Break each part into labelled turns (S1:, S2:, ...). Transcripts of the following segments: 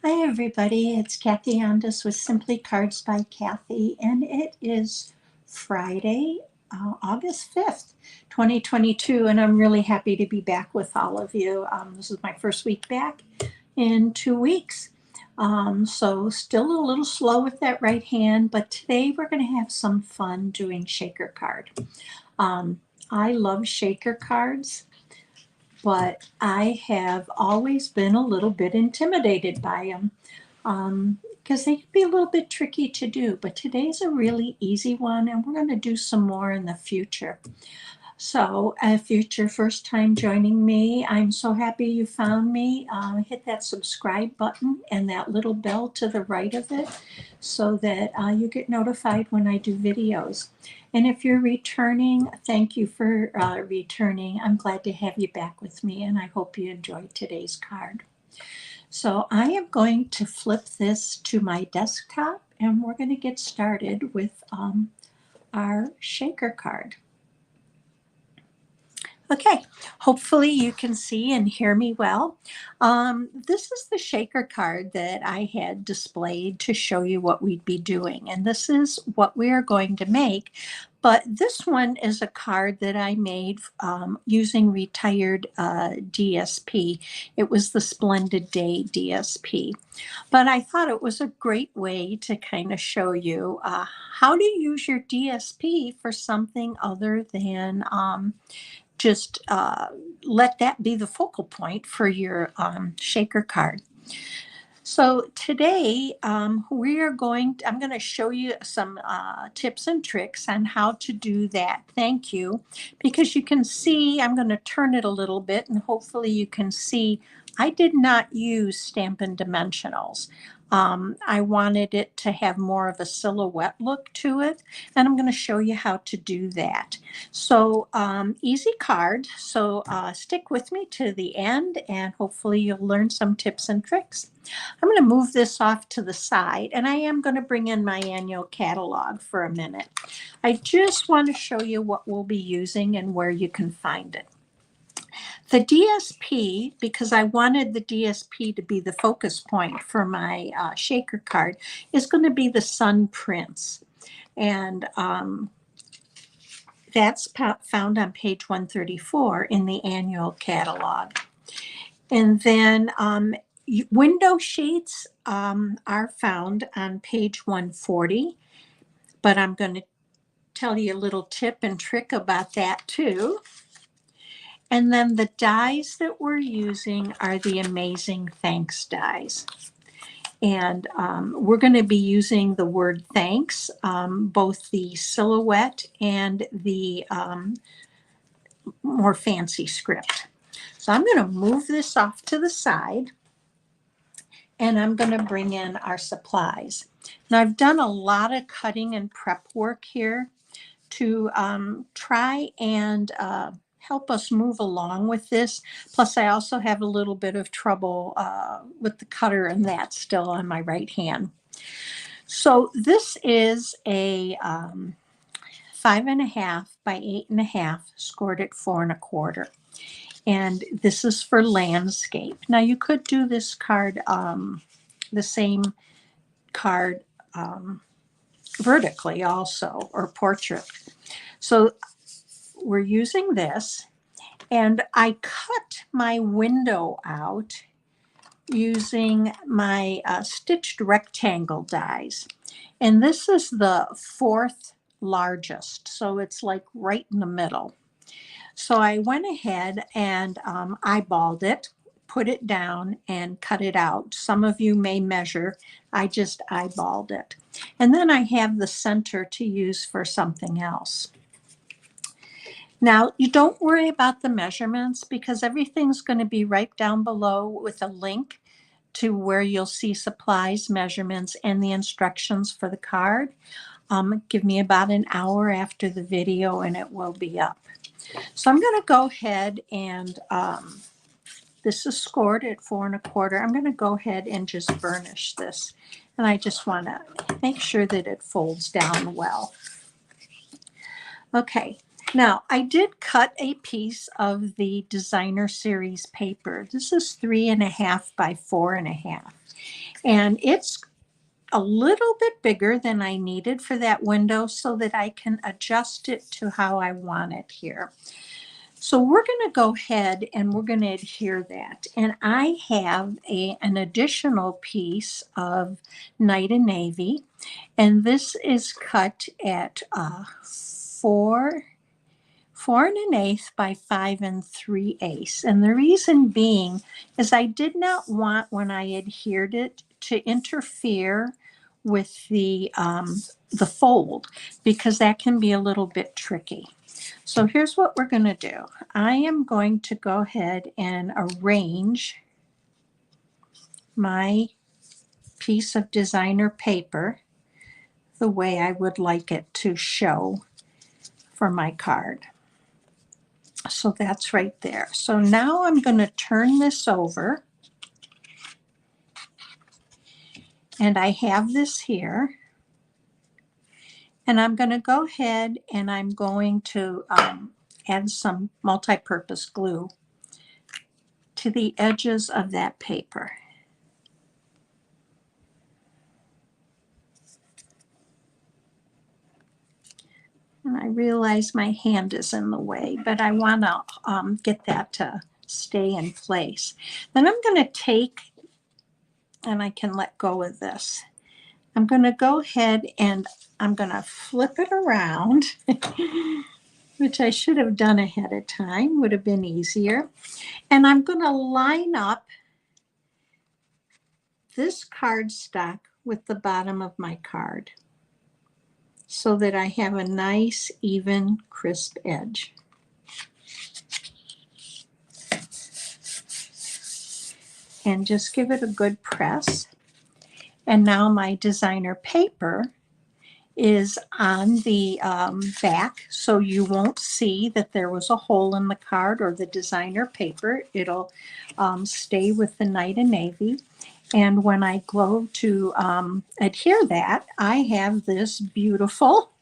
S1: Hi everybody, it's Kathy Ondas with Simply Cards by Kathy, and it is Friday, August 5th, 2022, and I'm really happy to be back with all of you. This is my first week back in 2 weeks. So still a little slow with that right hand, but today we're going to have some fun doing shaker card. I love shaker cards, but I have always been a little bit intimidated by them because they can be a little bit tricky to do. But today's a really easy one, and we're going to do some more in the future. So, if it's your first time joining me, I'm so happy you found me. Hit that subscribe button and that little bell to the right of it so that you get notified when I do videos. And if you're returning, thank you for returning. I'm glad to have you back with me, and I hope you enjoyed today's card. So I am going to flip this to my desktop, and we're going to get started with our shaker card. Okay, hopefully you can see and hear me well. This is the shaker card that I had displayed to show you what we'd be doing, and this is what we are going to make. But this one is a card that I made using retired DSP. It was the Splendid Day DSP. But I thought it was a great way to kind of show you how to use your DSP for something other than just let that be the focal point for your shaker card. So today I'm going to show you some tips and tricks on how to do that. Thank you. Because you can see, I'm going to turn it a little bit and hopefully you can see I did not use Stampin' Dimensionals. I wanted it to have more of a silhouette look to it, and I'm going to show you how to do that. So easy card, so stick with me to the end and hopefully you'll learn some tips and tricks. I'm going to move this off to the side, and I am going to bring in my annual catalog for a minute. I just want to show you what we'll be using and where you can find it. The DSP, because I wanted the DSP to be the focus point for my shaker card, is going to be the Sun Prince. And that's found on page 134 in the annual catalog. And then window sheets are found on page 140, but I'm going to tell you a little tip and trick about that too. And then the dies that we're using are the Amazing Thanks dies. And we're going to be using the word thanks, both the silhouette and the more fancy script. So I'm going to move this off to the side, and I'm going to bring in our supplies. Now I've done a lot of cutting and prep work here to try and help us move along with this. Plus I also have a little bit of trouble with the cutter and that still on my right hand. So this is a 5.5 by 8.5 scored at 4 1/4. And this is for landscape. Now you could do this card, the same card vertically also, or portrait. So we're using this, and I cut my window out using my stitched rectangle dies. And this is the 4th largest, so it's like right in the middle. So I went ahead and eyeballed it, put it down, and cut it out. Some of you may measure. I just eyeballed it. And then I have the center to use for something else. Now, you don't worry about the measurements because everything's going to be right down below with a link to where you'll see supplies, measurements, and the instructions for the card. Give me about an hour after the video and it will be up. So I'm going to go ahead and this is scored at 4 1/4. I'm going to go ahead and just burnish this. And I just want to make sure that it folds down well. Okay, now I did cut a piece of the Designer Series paper. This is 3.5 by 4.5. And it's a little bit bigger than I needed for that window so that I can adjust it to how I want it here. So we're going to go ahead and we're going to adhere that. And I have an additional piece of Night and Navy, and this is cut at 4 1/8 by 5 3/8. And the reason being is I did not want, when I adhered it, to interfere with the fold, because that can be a little bit tricky. So here's what we're going to do. I am going to go ahead and arrange my piece of designer paper the way I would like it to show for my card. So that's right there. So now I'm going to turn this over, and I have this here, and I'm going to go ahead and I'm going to add some multi-purpose glue to the edges of that paper. And I realize my hand is in the way, but I want to get that to stay in place. Then I'm going to take, and I can let go of this. I'm going to go ahead and I'm going to flip it around, which I should have done ahead of time, would have been easier. And I'm going to line up this cardstock with the bottom of my card so that I have a nice, even, crisp edge. And just give it a good press. And now my designer paper is on the back, so you won't see that there was a hole in the card or the designer paper. It'll stay with the Night and Navy. And when I go to adhere that, I have this beautiful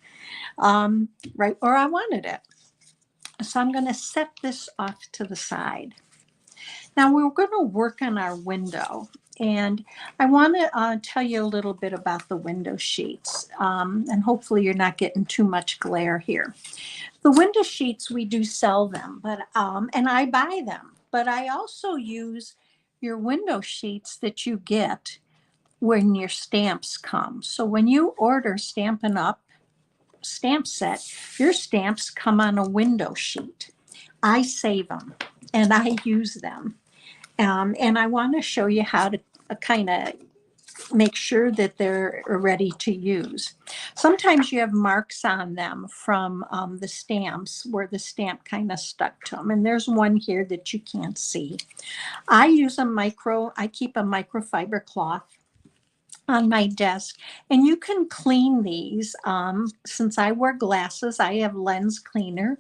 S1: right where I wanted it. So I'm going to set this off to the side. Now we're going to work on our window, and I want to tell you a little bit about the window sheets, and hopefully you're not getting too much glare here. The window sheets, we do sell them, but and I buy them, but I also use your window sheets that you get when your stamps come. So when you order Stampin' Up! Stamp set, your stamps come on a window sheet. I save them and I use them. And I want to show you how to kind of make sure that they're ready to use. Sometimes you have marks on them from the stamps where the stamp kind of stuck to them. And there's one here that you can't see. I keep a microfiber cloth on my desk, and you can clean these. Since I wear glasses, I have lens cleaner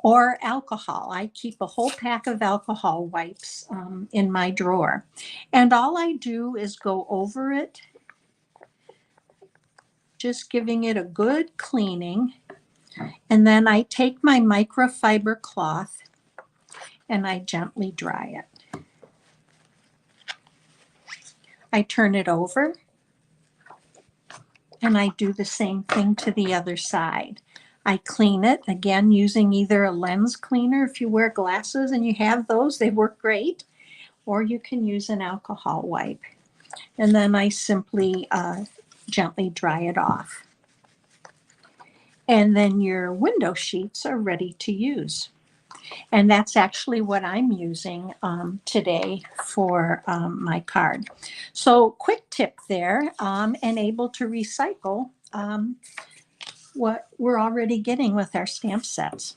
S1: or alcohol. I keep a whole pack of alcohol wipes in my drawer. And all I do is go over it, just giving it a good cleaning. And then I take my microfiber cloth and I gently dry it. I turn it over and I do the same thing to the other side. I clean it, again, using either a lens cleaner if you wear glasses and you have those, they work great, or you can use an alcohol wipe. And then I simply gently dry it off. And then your window sheets are ready to use. And that's actually what I'm using today for my card. So quick tip there, and able to recycle what we're already getting with our stamp sets.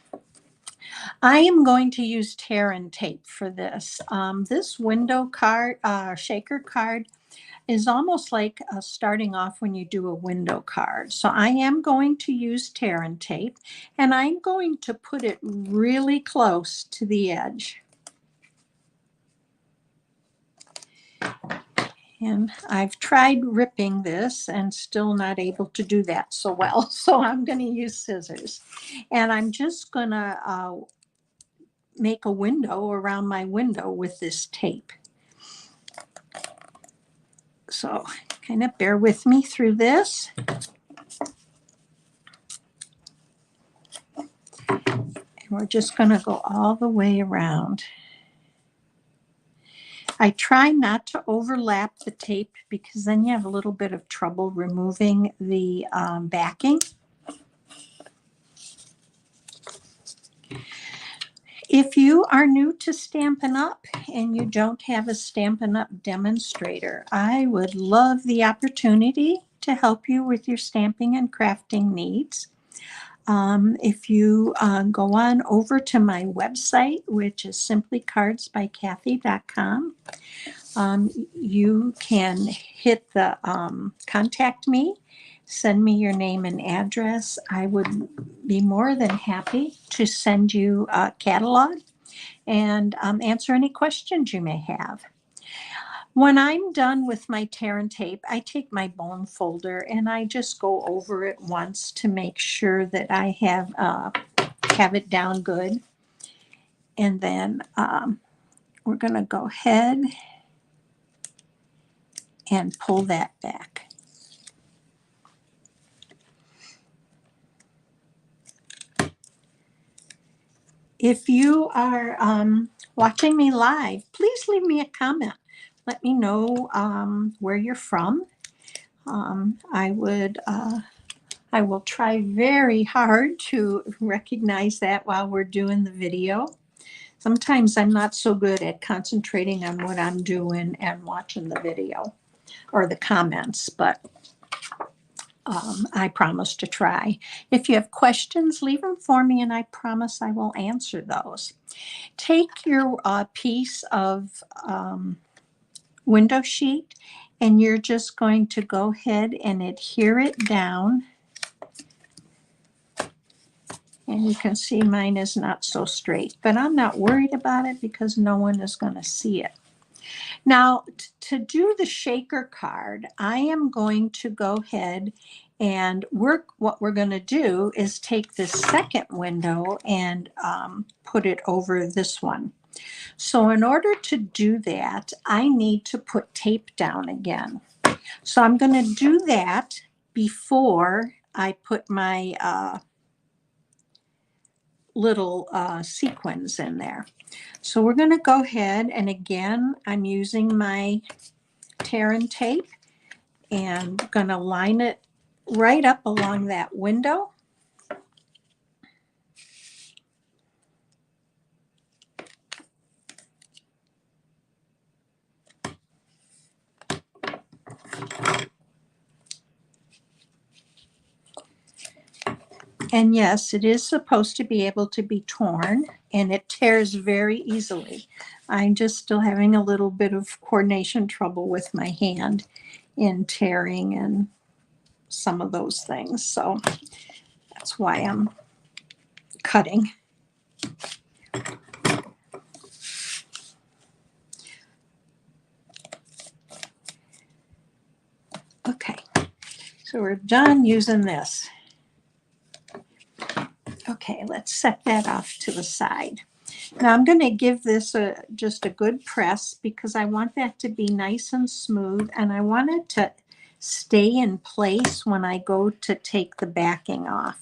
S1: I am going to use tear and tape for this. This window card, shaker card, is almost like starting off when you do a window card. So I am going to use tear and tape, and I'm going to put it really close to the edge. And I've tried ripping this and still not able to do that so well. So I'm going to use scissors. And I'm just going to make a window around my window with this tape. So kind of bear with me through this. And we're just going to go all the way around. I try not to overlap the tape because then you have a little bit of trouble removing the backing. If you are new to Stampin' Up! And you don't have a Stampin' Up! Demonstrator, I would love the opportunity to help you with your stamping and crafting needs. If you go on over to my website, which is simplycardsbykathy.com, you can hit the contact me, send me your name and address. I would be more than happy to send you a catalog and answer any questions you may have. When I'm done with my tear and tape, I take my bone folder and I just go over it once to make sure that I have it down good. And then we're going to go ahead and pull that back. If you are watching me live, please leave me a comment. Let me know where you're from. I will try very hard to recognize that while we're doing the video. Sometimes I'm not so good at concentrating on what I'm doing and watching the video or the comments, but I promise to try. If you have questions, leave them for me and I promise I will answer those. Take your piece of window sheet and you're just going to go ahead and adhere it down. And you can see mine is not so straight, but I'm not worried about it because no one is going to see it. Now, to do the shaker card, I am going to go ahead and what we're going to do is take this second window and put it over this one. So in order to do that, I need to put tape down again. So I'm going to do that before I put my little sequins in there. So we're going to go ahead and again, I'm using my tear and tape and going to line it right up along that window. And yes, it is supposed to be able to be torn and it tears very easily. I'm just still having a little bit of coordination trouble with my hand in tearing and some of those things. So that's why I'm cutting. Okay, so we're done using this. Okay, let's set that off to the side. Now I'm going to give this just a good press because I want that to be nice and smooth and I want it to stay in place when I go to take the backing off.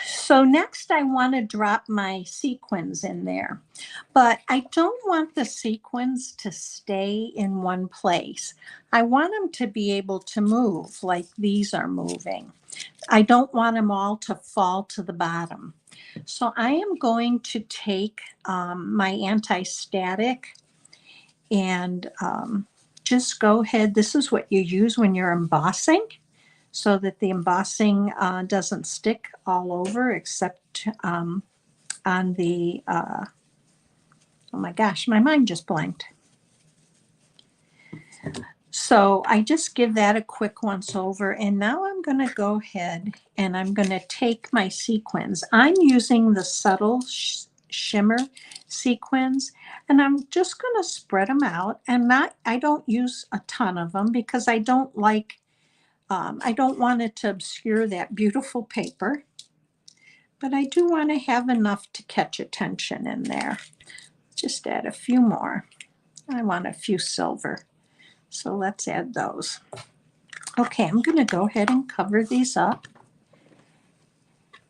S1: So next I want to drop my sequins in there, but I don't want the sequins to stay in one place. I want them to be able to move like these are moving. I don't want them all to fall to the bottom. So I am going to take my anti-static and just go ahead. This is what you use when you're embossing so that the embossing doesn't stick all over except on the, oh my gosh, my mind just blanked. So I just give that a quick once over and now I'm going to go ahead and I'm going to take my sequins. I'm using the subtle shimmer sequins and I'm just going to spread them out and I don't use a ton of them because I don't like, I don't want it to obscure that beautiful paper, but I do want to have enough to catch attention in there. Just add a few more. I want a few silver. So let's add those. Okay, I'm going to go ahead and cover these up.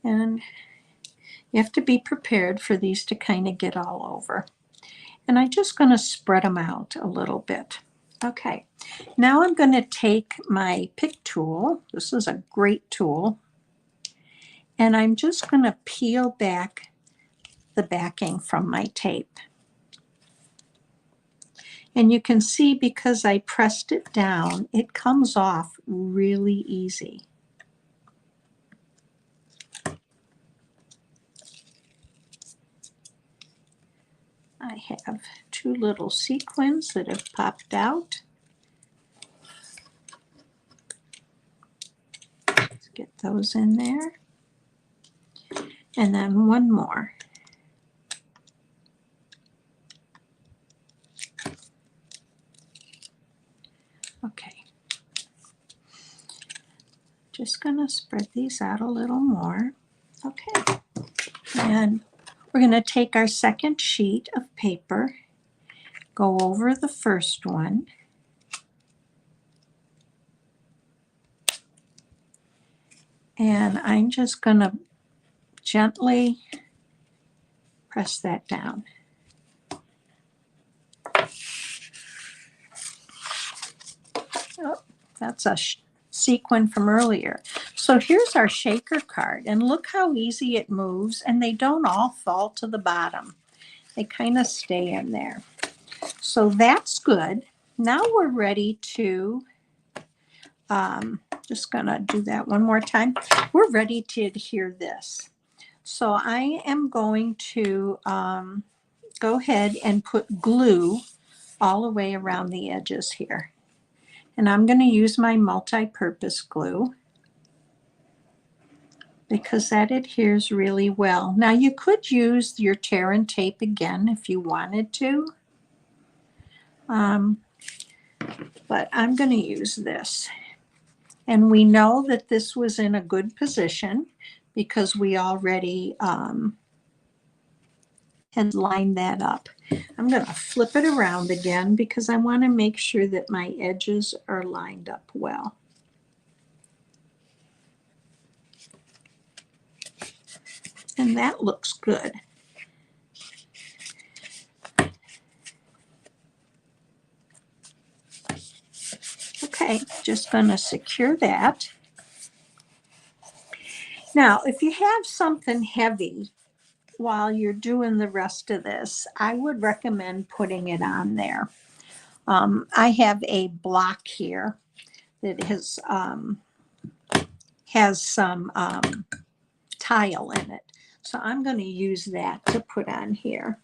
S1: And you have to be prepared for these to kind of get all over. And I'm just going to spread them out a little bit. Okay, now I'm going to take my pick tool. This is a great tool. And I'm just going to peel back the backing from my tape. And you can see because I pressed it down, it comes off really easy. I have two little sequins that have popped out. Let's get those in there. And then one more. Okay. Just going to spread these out a little more. Okay. And we're going to take our second sheet of paper, go over the first one, and I'm just going to gently press that down. Oh, that's a sequin from earlier. So here's our shaker card, and look how easy it moves, and they don't all fall to the bottom. They kind of stay in there. So that's good. Now we're ready to, just gonna do that one more time. We're ready to adhere this. So I am going to go ahead and put glue all the way around the edges here. And I'm going to use my multi-purpose glue because that adheres really well. Now you could use your tear and tape again if you wanted to. But I'm going to use this. And we know that this was in a good position because we already had lined that up. I'm going to flip it around again because I want to make sure that my edges are lined up well. And that looks good. Okay, just going to secure that. Now, if you have something heavy while you're doing the rest of this, I would recommend putting it on there. I have a block here that has some tile in it. So I'm going to use that to put on here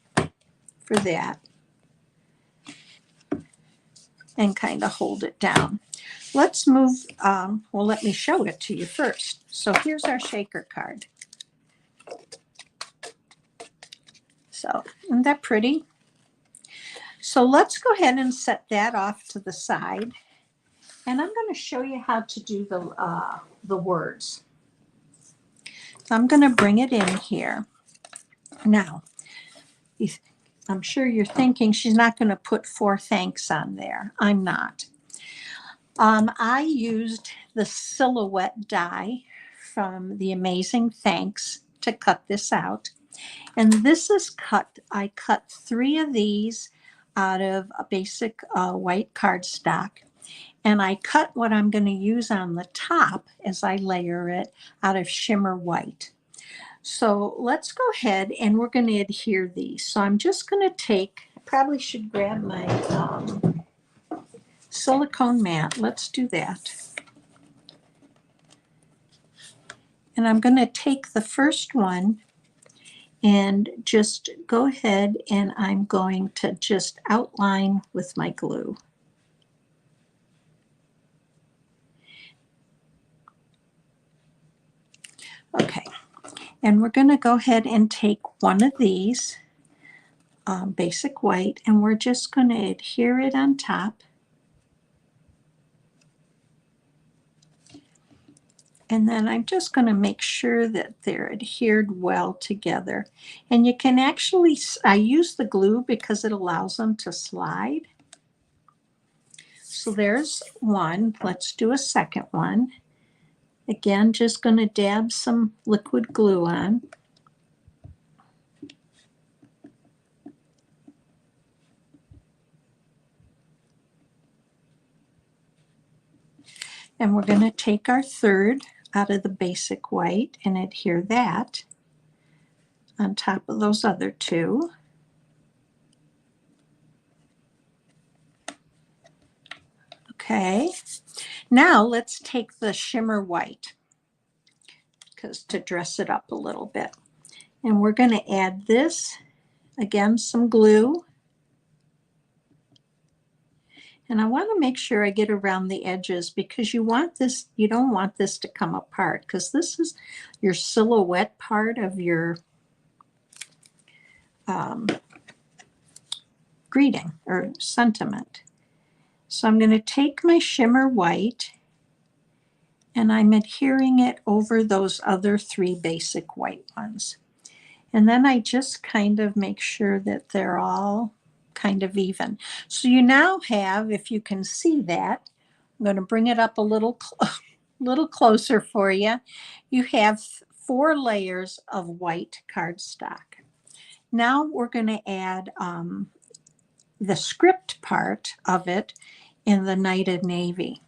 S1: for that and kind of hold it down. Let's move, well, let me show it to you first. So here's our shaker card. So isn't that pretty? So let's go ahead and set that off to the side. And I'm going to show you how to do the words. So I'm going to bring it in here. Now, I'm sure you're thinking she's not going to put 4 thanks on there. I'm not. I used the silhouette die from the Amazing Thanks to cut this out. And this is cut. I cut 3 of these out of a basic white cardstock. And I cut what I'm going to use on the top as I layer it out of shimmer white. So let's go ahead and we're going to adhere these. So I'm just going to take, I probably should grab my silicone mat. Let's do that. And I'm going to take the first one and just go ahead and I'm going to just outline with my glue. Okay, and we're going to go ahead and take one of these, basic white, and we're just going to adhere it on top. And then I'm just going to make sure that they're adhered well together. And you can actually, I use the glue because it allows them to slide. so there's one. Let's do a second one. Again, just going to dab some liquid glue on. And we're going to take our third out of the basic white and adhere that on top of those other two. Okay, now let's take the shimmer white to dress it up a little bit. And we're going to add this, again, some glue. And I want to make sure I get around the edges because you don't want this to come apart because this is your silhouette part of your greeting or sentiment. So I'm going to take my shimmer white and I'm adhering it over those other three basic white ones. And then I just kind of make sure that they're all kind of even. So you now have, if you can see that, I'm going to bring it up a little closer for you. You have 4 layers of white cardstock. Now we're going to add the script part of it in the Knighted Navy.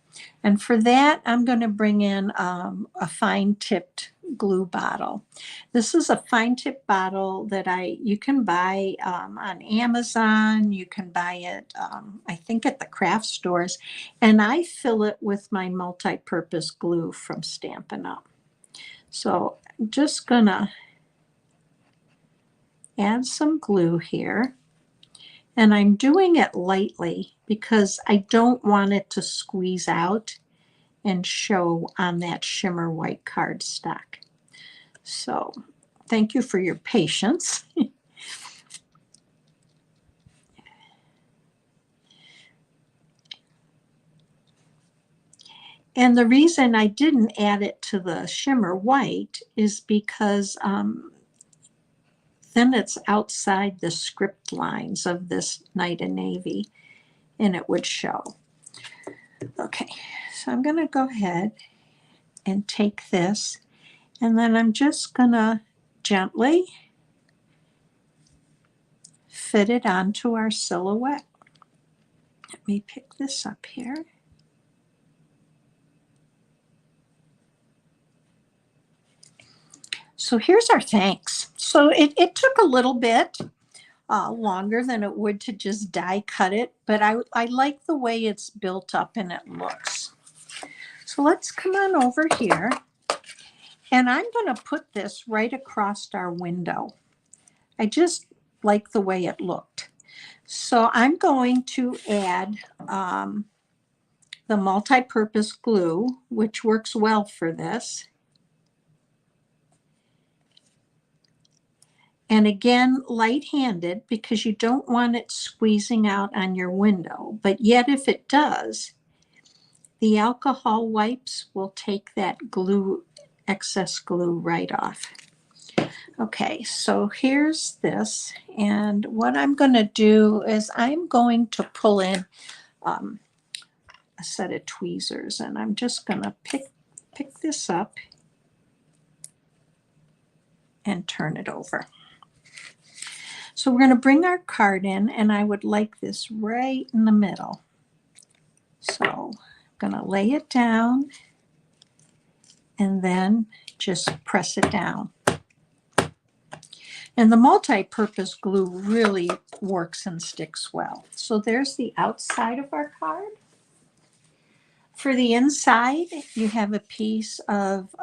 S1: And for that, I'm going to bring in a fine-tipped glue bottle. This is a fine-tip bottle that you can buy on Amazon. You can buy it, I think, at the craft stores. And I fill it with my multi-purpose glue from Stampin' Up. So I'm just going to add some glue here. And I'm doing it lightly because I don't want it to squeeze out and show on that shimmer white cardstock. So thank you for your patience. And the reason I didn't add it to the shimmer white is because then it's outside the script lines of this Knight and Navy and it would show. Okay, so I'm going to go ahead and take this and then I'm just going to gently fit it onto our silhouette. Let me pick this up here. So here's our thanks. So it took a little bit longer than it would to just die cut it, but I like the way it's built up and it looks. So let's come on over here and I'm going to put this right across our window. I just like the way it looked. So I'm going to add the multi-purpose glue, which works well for this. And again, light-handed because you don't want it squeezing out on your window. But yet if it does, the alcohol wipes will take that glue, excess glue right off. Okay, so here's this. And what I'm going to do is I'm going to pull in a set of tweezers. And I'm just going to pick this up and turn it over. So we're going to bring our card in, and I would like this right in the middle. So I'm going to lay it down and then just press it down. And the multi-purpose glue really works and sticks well. So there's the outside of our card. For the inside, you have a piece of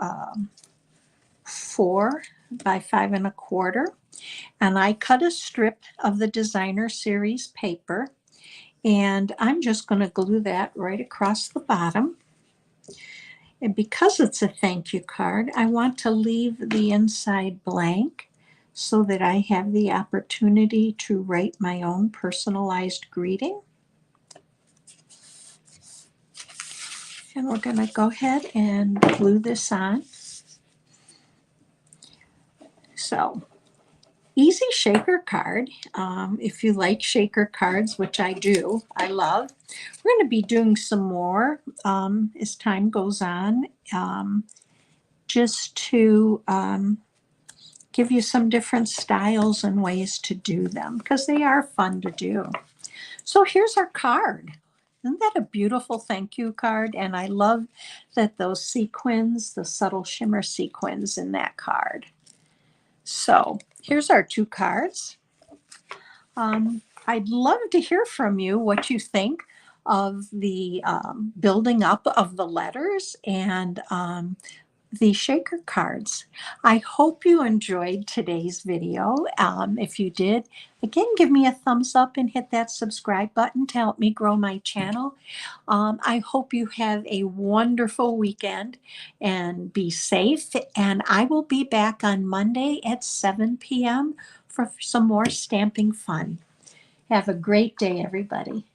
S1: 4 by 5 1/4. And I cut a strip of the Designer Series paper, and I'm just going to glue that right across the bottom. And because it's a thank you card, I want to leave the inside blank so that I have the opportunity to write my own personalized greeting. And we're going to go ahead and glue this on. So easy shaker card. If you like shaker cards, which I do, I love. We're going to be doing some more as time goes on, just to give you some different styles and ways to do them because they are fun to do. So here's our card. Isn't that a beautiful thank you card? And I love that those sequins, the subtle shimmer sequins in that card. So here's our two cards. I'd love to hear from you what you think of the building up of the letters and the shaker cards. I hope you enjoyed today's video. If you did, again, give me a thumbs up and hit that subscribe button to help me grow my channel. I hope you have a wonderful weekend and be safe. And I will be back on Monday at 7 p.m. for some more stamping fun. Have a great day, everybody.